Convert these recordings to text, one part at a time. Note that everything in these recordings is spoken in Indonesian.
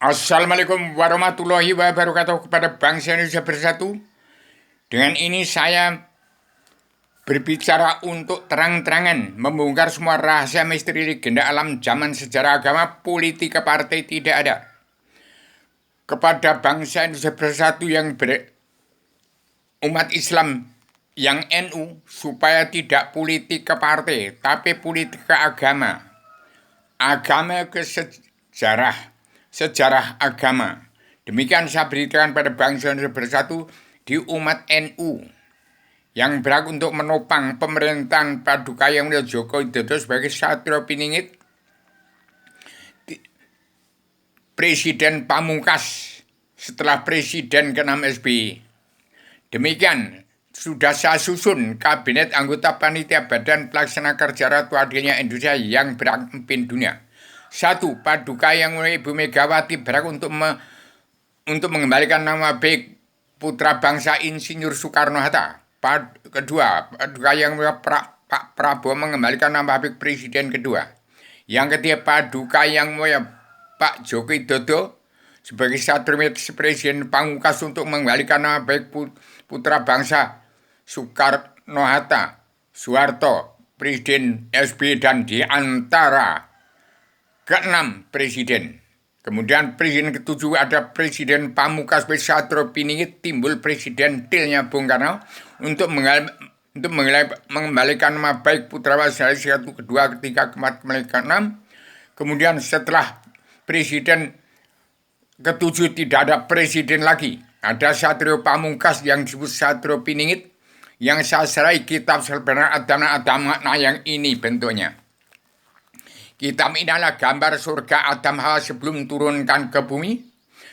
Assalamualaikum warahmatullahi wabarakatuh kepada bangsa Indonesia bersatu. Dengan ini saya berbicara untuk terang-terangan membongkar semua rahasia misteri legenda alam zaman sejarah agama politik ke partai tidak ada. Kepada bangsa Indonesia bersatu yang umat Islam yang NU supaya tidak politik ke partai tapi politik ke agama. Agama ke sejarah agama. Demikian saya beritakan pada bangsa Indonesia bersatu di umat NU yang berhak untuk menopang pemerintahan Padukayang Joko Widodo sebagai Satrio Piningit, Presiden Pamungkas setelah Presiden ke-6 SBY. Demikian sudah saya susun Kabinet Anggota Panitia Badan Pelaksana Kerja Ratu Adilnya Indonesia yang berhak memimpin dunia. 1. Padukayang Ibu Megawati berhak untuk mengembalikan nama baik putra bangsa Insinyur Soekarno-Hatta. Kedua, Padukayang Pak Prabowo mengembalikan nama baik Presiden kedua. Yang ketiga, Padukayang Pak Joko Widodo sebagai Satrio Presiden Pamungkas untuk mengembalikan nama baik putra bangsa Soekarno-Hatta, Soeharto, Presiden SBY dan di antara ke-6 presiden. Kemudian presiden ke-7 ada Presiden Pamungkas Satrio Piningit, timbul Presiden Tilnya Bung Karno untuk mengembalikan nama baik putra bangsa 1, 2, 3, 4, 6. Kemudian setelah Presiden ke-7 tidak ada presiden lagi. Ada Satrio Pamungkas yang disebut Satrio Piningit yang saya serai kitab sebenarnya Adam yang ini bentuknya. Kitab ini adalah gambar surga Adam Hawa sebelum turunkan ke bumi,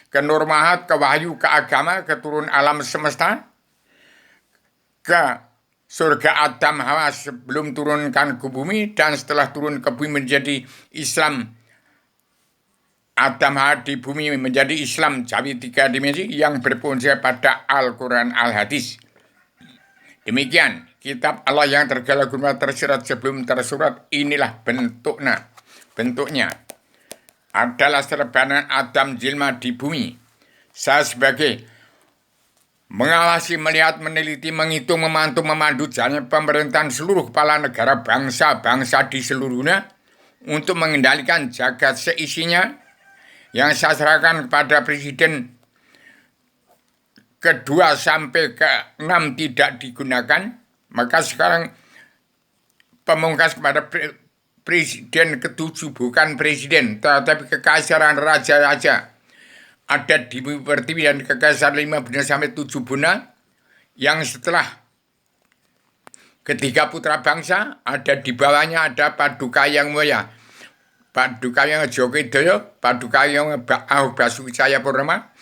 ke Nur Mahat, ke Wahyu, ke agama, ke turun alam semesta, ke surga Adam Hawa sebelum turunkan ke bumi, dan setelah turun ke bumi menjadi Islam. Adam Hawa di bumi menjadi Islam Jawi 3 dimensi yang berpunca pada Al-Quran Al-Hadis. Demikian kitab Allah yang tergala-gala tersirat sebelum tersurat. Inilah bentuknya adalah serbanan Adam Jilma di bumi. Saya sebagai mengawasi, melihat, meneliti, menghitung, memantau, memandu jalannya pemerintahan seluruh kepala negara bangsa-bangsa di seluruhnya untuk mengendalikan jagat seisinya yang saya serahkan kepada Presiden kedua sampai ke-6 tidak digunakan. Maka sekarang Pamungkas kepada Presiden ke-7 bukan presiden, tetapi kekaisaran raja-raja ada di bumi pertiwi dan kekaisaran 5 benar sampai 7 benar yang setelah ketiga putra bangsa ada di bawahnya ada Padukayang Padukayang Joko Widodo, Padukayang Basuki Cahayapurnama,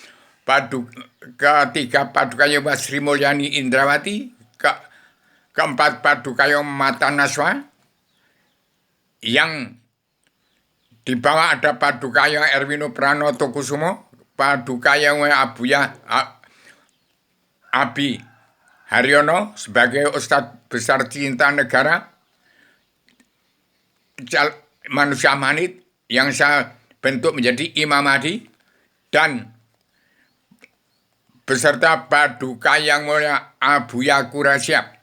ketiga Padukayang Sri Mulyani Indrawati, keempat Padukayang Mata Naswa, yang di bawah ada Padukayang Erwino Pranoto Kusumo, Padukayang Abi Haryono sebagai Ustadz Besar Cinta Negara, manusia manit yang saya bentuk menjadi Imam Mahdi, dan beserta Padukayang Mulya Abuya Qurasyab.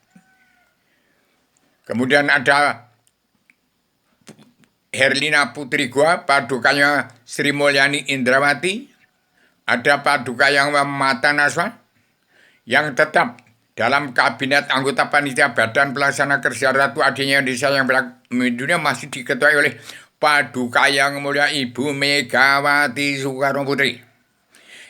Kemudian ada Herlina Putri Gua, Padukayang Sri Mulyani Indrawati, ada Padukayang Mata Naswa yang tetap dalam Kabinet Anggota Panitia Badan Pelaksana Kerja Ratu Adilnya Indonesia yang dunia masih diketuai oleh Padukayang Mulya Ibu Megawati Soekarno Putri,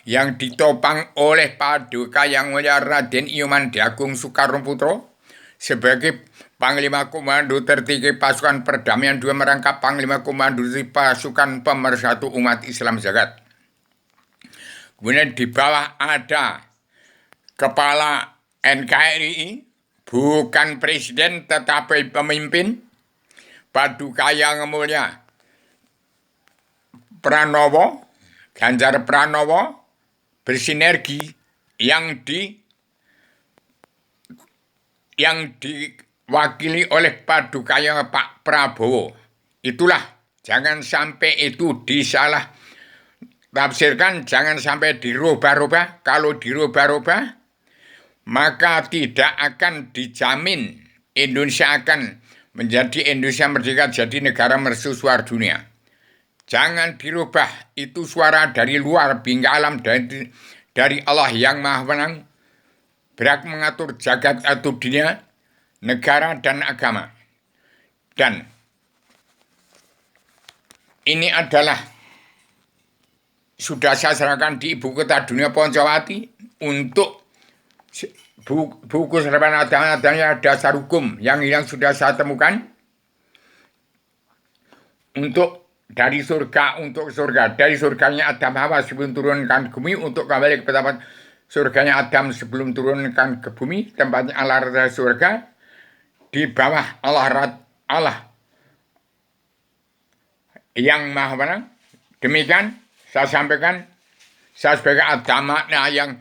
yang ditopang oleh Padukayang Mulya Raden Iyoman Agung Soekarno Putro sebagai Panglima Komando Tertinggi Pasukan Perdamaian 2 merangkap Panglima Komando Pasukan Pemersatu Umat Islam Jagat. Kemudian di bawah ada Kepala NKRI, bukan presiden tetapi pemimpin, Padukayang Mulya Pranowo, Ganjar Pranowo, bersinergi yang diwakili oleh Padukayang Pak Prabowo. Itulah, jangan sampai itu tafsirkan jangan sampai dirubah-rubah. Kalau dirubah-rubah, maka tidak akan dijamin Indonesia akan menjadi Indonesia merdeka jadi negara mercusuar dunia. Jangan dirubah, itu suara dari luar bingkai alam dari Allah yang Maha Menang, berhak mengatur jagat atau dunia, negara dan agama. Dan ini adalah sudah saya serahkan di ibu kota dunia Poncowati untuk buku serban adanya dasar hukum yang sudah saya temukan untuk dari surga untuk surga, dari surganya Adam Hawa sebelum turunkan ke bumi untuk kembali ke tempat surganya Adam sebelum turunkan ke bumi, tempatnya Allah dari surga di bawah Allah yang Maha Menang. Demikian saya sampaikan, saya sebagai agama yang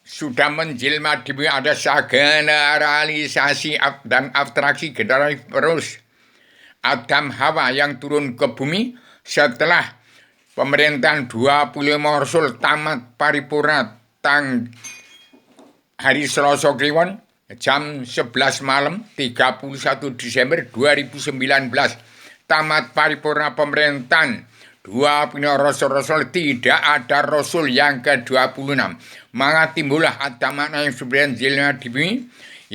sudah menjelma di bumi, ada generalisasi dan abstraksi generasi terus Adam Hawa yang turun ke bumi setelah pemerintahan 25 Rasul tamat paripurna hari Selasa Kliwon jam 11 malam 31 Desember 2019 tamat paripurna pemerintahan 25 Rasul tidak ada Rasul yang ke-26. Maka timbullah ada makna yang sebenarnya jelma di bumi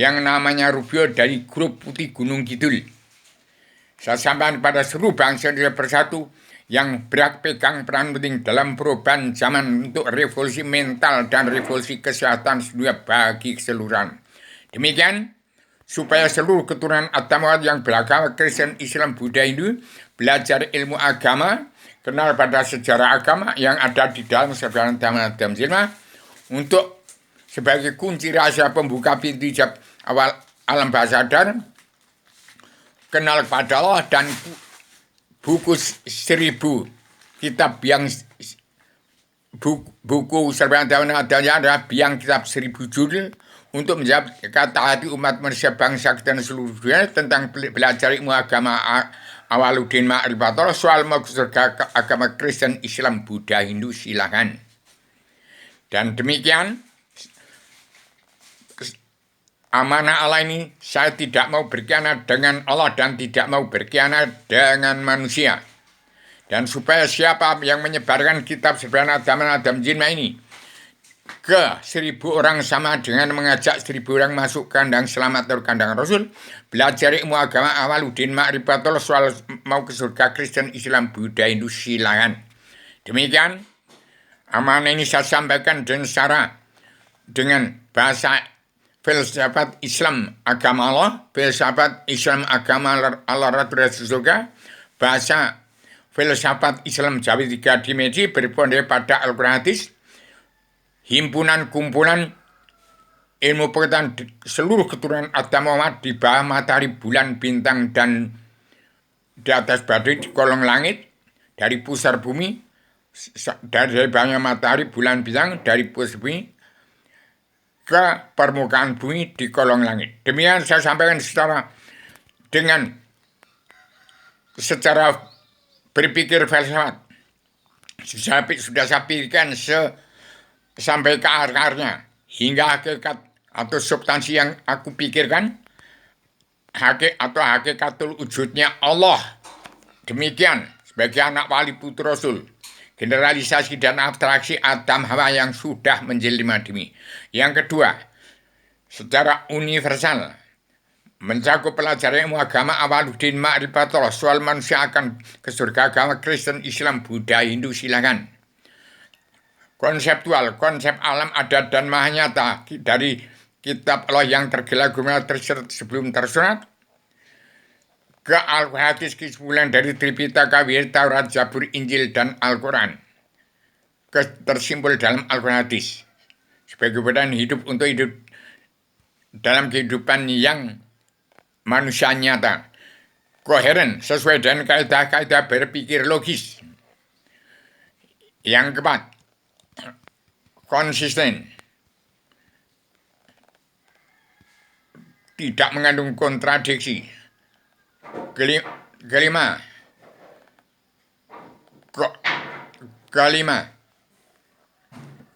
yang namanya Rubio dari grup Putih Gunung Kidul. Saya sampaikan pada seluruh bangsa Indonesia bersatu yang berhak pegang peran penting dalam perubahan zaman untuk revolusi mental dan revolusi kesehatan dunia bagi keseluruhan. Demikian, supaya seluruh keturunan Adamawat yang beragama Kristen, Islam, Buddha, Hindu belajar ilmu agama, kenal pada sejarah agama yang ada di dalam sebagian Adam Jelma untuk sebagai kunci rahasia pembuka pintu hijab awal alam bawah sadar, kenal kepada Allah, dan buku 1000 kitab yang buku serban adanya adalah biang kitab 1000 judul untuk menjawab kata hati umat manusia bangsa dan seluruh dunia tentang belajar ilmu agama Awaluddin Ma'rifatullah soal mau surga agama Kristen, Islam, Buddha, Hindu silakan. Dan demikian amanah Allah ini, saya tidak mau berkhianat dengan Allah dan tidak mau berkhianat dengan manusia. Dan supaya siapa yang menyebarkan kitab sebenarnya Adam Jinma ini ke 1000 orang sama dengan mengajak 1000 orang masuk kandang selamat atau kandang Rasul, belajar ilmu agama Awaluddin Ma'rifatullah soal mau ke surga Kristen, Islam, Buddha, Hindu silakan. Demikian amanah ini saya sampaikan dengan bahasa filsafat Islam agama Allah, filsafat Islam agama Allah Rasul surga, bahasa filsafat Islam Jawi 3 dimensi berpondasi pada Al-Quran hadis, himpunan kumpulan ilmu pengetahuan seluruh keturunan Adam Muhammad di bawah matahari, bulan, bintang, dan di atas badai di kolong langit, dari pusar bumi, dari bawahnya matahari, bulan, bintang, dari pusar bumi ke permukaan bumi di kolong langit. Demikian saya sampaikan secara berpikir filsafat. Sudah saya pikirkan sampai ke akarnya hingga hakikat atau substansi yang aku pikirkan hakikatul wujudnya Allah. Demikian sebagai anak wali putra Rasul, generalisasi dan abstraksi Adam Hawa yang sudah menjelma demi. Yang kedua, secara universal mencakup pelajaran ilmu agama Awaluddin Ma'rifatullah soal manusia akan ke surga agama Kristen, Islam, Buddha, Hindu silakan. Konseptual, konsep alam adat dan maha nyata dari kitab Allah yang tergila-gila sebelum tersurat ke Al-Hadis kesimpulan dari Tripitaka, Taurat, Zabur, Injil, dan Al-Quran tersimpul dalam Al-Quran hadis sebagai kebutuhan hidup untuk hidup dalam kehidupan yang manusia nyata, koheren sesuai dengan kaidah-kaidah berpikir logis. Yang keempat, konsisten, tidak mengandung kontradiksi. Kelima,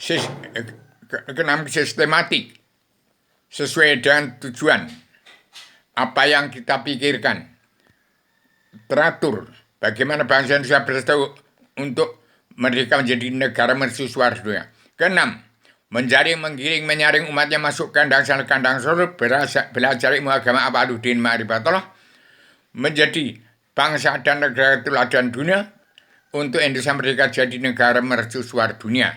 keenam sistematik sesuai dengan tujuan apa yang kita pikirkan, teratur bagaimana bangsa Indonesia bersatu untuk merdeka menjadi negara mercusuar dunia. Keenam, menjaring, menggiring, menyaring umatnya masuk kandang surga, belajar ilmu agama Abaduddin Ma'rifatullah, menjadi bangsa dan negara teladan dunia untuk Indonesia merdeka jadi negara mercusuar dunia.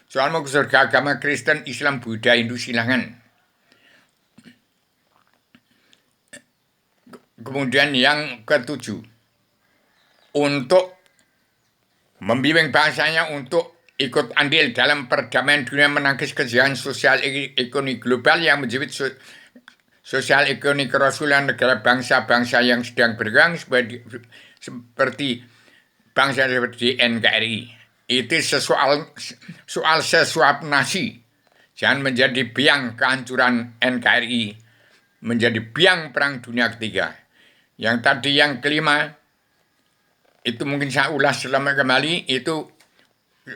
Soal mau ke surga agama Kristen, Islam, Buddha, Hindu silahkan. Kemudian yang ketujuh, untuk membimbing bangsanya untuk ikut andil dalam perdamaian dunia, menangkis kejahatan sosial ekonomi global yang menjepit sosial ekonomi kerasulan negara bangsa-bangsa yang sedang berkembang seperti bangsa seperti NKRI. Itu soal sesuap nasi. Jangan menjadi biang kehancuran NKRI, menjadi biang perang dunia ketiga. Yang tadi yang kelima, itu mungkin saya ulas selama kembali, itu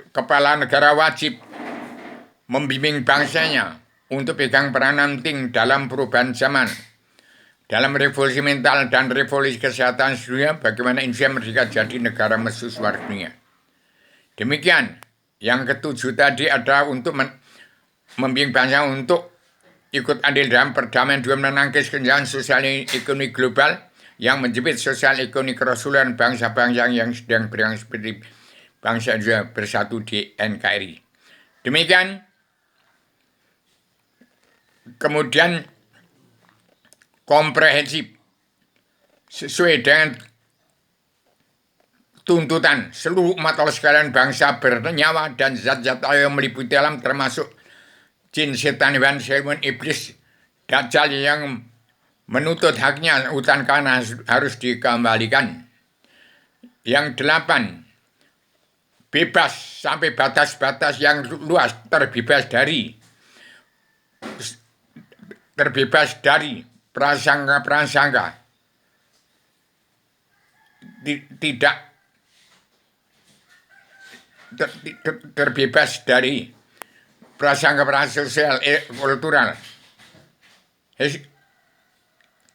kepala negara wajib membimbing bangsanya untuk pegang peranan penting dalam perubahan zaman, dalam revolusi mental dan revolusi kesehatan dunia, bagaimana Indonesia merdeka jadi negara mercusuar dunia. Demikian, yang ketujuh tadi adalah untuk membimbing bangsa untuk ikut andil dalam perdamaian dunia, menangkis kejahatan sosial ekonomi global yang menjepit sosial ekonomi kerasulan bangsa-bangsa yang sedang berkembang seperti bangsa Indonesia bersatu di NKRI. Demikian, kemudian komprehensif sesuai dengan tuntutan seluruh umat Allah sekalian, bangsa bernyawa dan zat-zat yang meliputi alam termasuk jin, setan, hewan, iblis, dajjal yang menuntut haknya hutan karena harus dikembalikan. Yang delapan, bebas sampai batas-batas yang luas, terbebas dari prasangka-prasangka, tidak terbebas dari prasangka-prasangka sosial, kultural,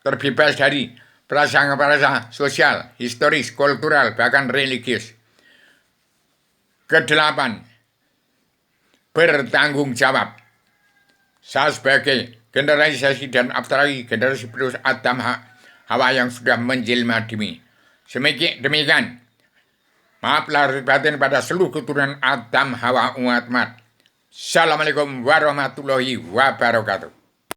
terbebas dari prasangka-prasangka sosial, historis, kultural, bahkan religius. Kedelapan, bertanggung jawab. Saya sebagai generasi dan apalagi generasi penerus Adam Hawa yang sudah menjelma demi. Demikian, maaf lahir batin pada seluruh keturunan Adam Hawa umat. Assalamualaikum warahmatullahi wabarakatuh.